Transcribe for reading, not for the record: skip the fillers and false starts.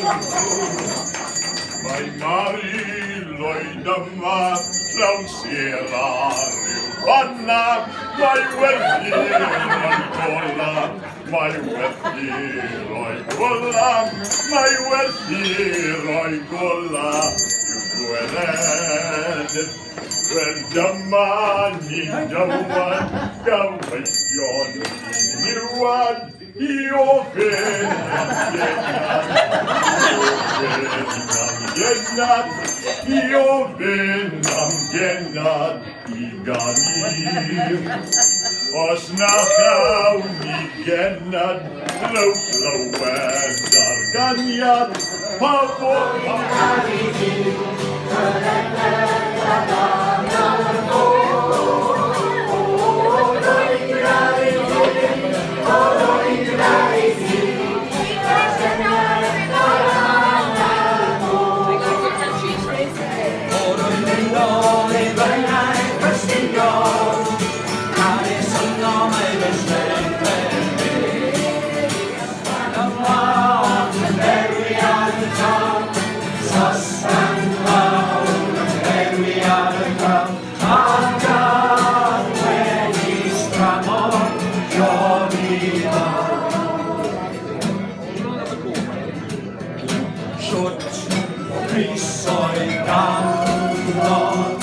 Mae Marilo'i dyma llawn sir ar yw fanna. Mae werthu roi gola, mae werthu roi gola, mae werthu roi gola yw gwered. Wel dyma ni'n dywad, gaweision ni'n niwad, I ofyn am genad, I ofyn am genad I gani. Os na chawn ni genad, clywed ar ganiad, pa fod Shwt pris oedd ganddo